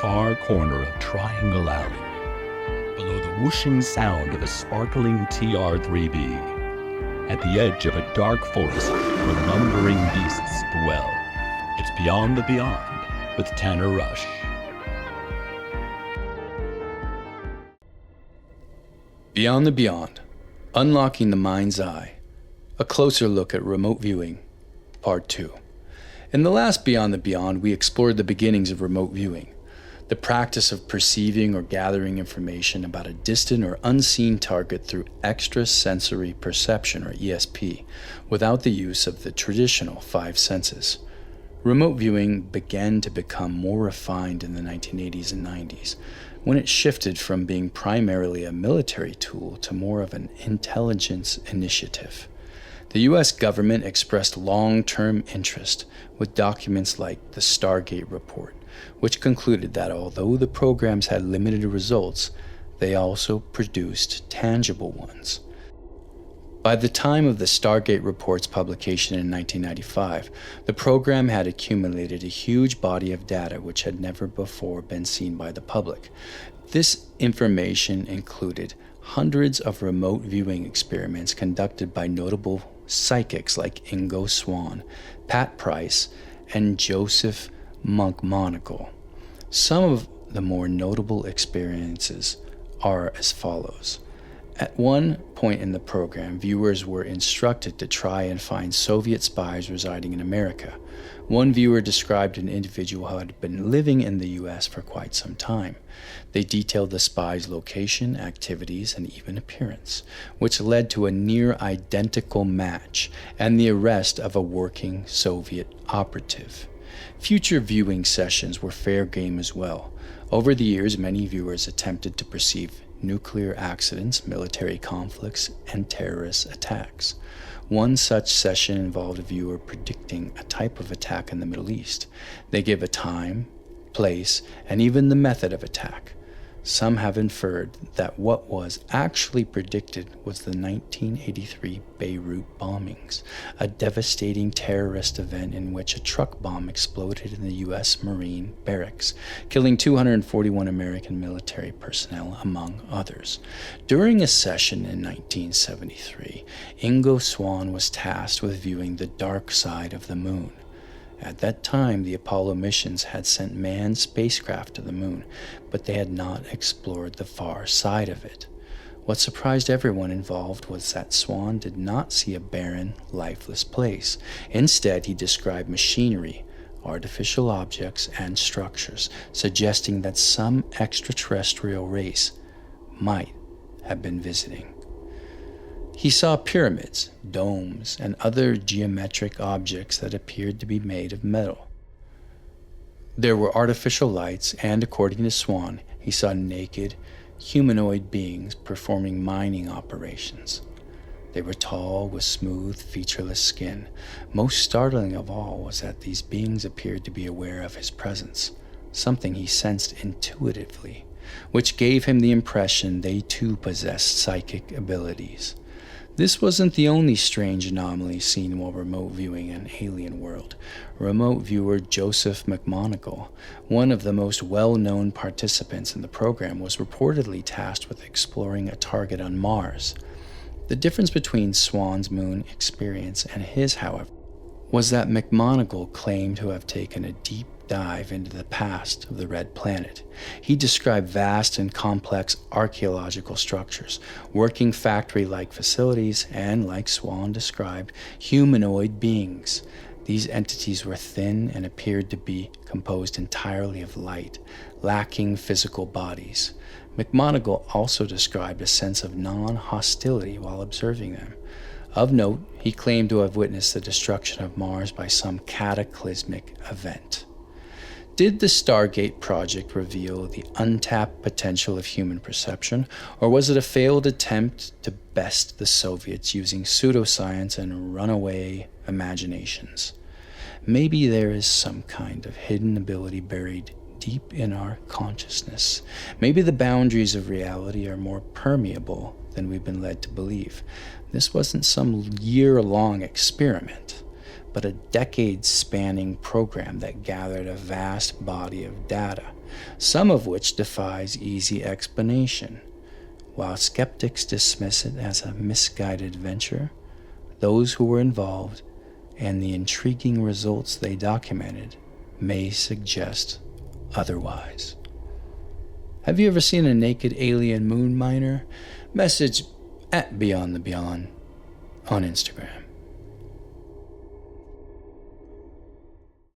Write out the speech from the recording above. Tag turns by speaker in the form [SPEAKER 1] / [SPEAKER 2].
[SPEAKER 1] far corner of Triangle Alley, below the whooshing sound of a sparkling TR-3B, at the edge of a dark forest where lumbering beasts dwell. It's Beyond the Beyond with Tanner Rush.
[SPEAKER 2] Beyond the Beyond, Unlocking the Mind's Eye, a closer look at remote viewing, Part 2. In the last Beyond the Beyond, we explored the beginnings of remote viewing, the practice of perceiving or gathering information about a distant or unseen target through extrasensory perception, or ESP, without the use of the traditional five senses. Remote viewing began to become more refined in the 1980s and 90s, when it shifted from being primarily a military tool to more of an intelligence initiative. The U.S. government expressed long-term interest with documents like the Stargate report, which concluded that although the programs had limited results, they also produced tangible ones. By the time of the Stargate report's publication in 1995, the program had accumulated a huge body of data which had never before been seen by the public. This information included hundreds of remote viewing experiments conducted by notable psychics like Ingo Swann, Pat Price, and Joseph McMoneagle. Some of the more notable experiences are as follows. At one point in the program, viewers were instructed to try and find Soviet spies residing in America. One viewer described an individual who had been living in the U.S. for quite some time. They detailed the spy's location, activities, and even appearance, which led to a near-identical match and the arrest of a working Soviet operative. Future viewing sessions were fair game as well. Over the years, many viewers attempted to perceive nuclear accidents, military conflicts, and terrorist attacks. One such session involved a viewer predicting a type of attack in the Middle East. They give a time, place, and even the method of attack. Some have inferred that what was actually predicted was the 1983 Beirut bombings, a devastating terrorist event in which a truck bomb exploded in the U.S. Marine barracks, killing 241 American military personnel, among others. During a session in 1973, Ingo Swann was tasked with viewing the dark side of the moon. At that time, the Apollo missions had sent manned spacecraft to the moon, but they had not explored the far side of it. What surprised everyone involved was that Swann did not see a barren, lifeless place. Instead, he described machinery, artificial objects, and structures, suggesting that some extraterrestrial race might have been visiting. He saw pyramids, domes, and other geometric objects that appeared to be made of metal. There were artificial lights, and according to Swann, he saw naked, humanoid beings performing mining operations. They were tall, with smooth, featureless skin. Most startling of all was that these beings appeared to be aware of his presence, something he sensed intuitively, which gave him the impression they too possessed psychic abilities. This wasn't the only strange anomaly seen while remote viewing an alien world. Remote viewer Joseph McMoneagle, one of the most well-known participants in the program, was reportedly tasked with exploring a target on Mars. The difference between Swann's moon experience and his, however, was that McMoneagle claimed to have taken a deep dive into the past of the Red Planet. He described vast and complex archaeological structures, working factory-like facilities, and, like Swann described, humanoid beings. These entities were thin and appeared to be composed entirely of light, lacking physical bodies. McMoneagle also described a sense of non-hostility while observing them. Of note, he claimed to have witnessed the destruction of Mars by some cataclysmic event. Did the Stargate project reveal the untapped potential of human perception, or was it a failed attempt to best the Soviets using pseudoscience and runaway imaginations? Maybe there is some kind of hidden ability buried deep in our consciousness. Maybe the boundaries of reality are more permeable than we've been led to believe. This wasn't some year-long experiment. but a decade-spanning program that gathered a vast body of data, some of which defies easy explanation. While skeptics dismiss it as a misguided venture, those who were involved and the intriguing results they documented may suggest otherwise. Have you ever seen a naked alien moon miner? Message @BeyondTheBeyond on Instagram.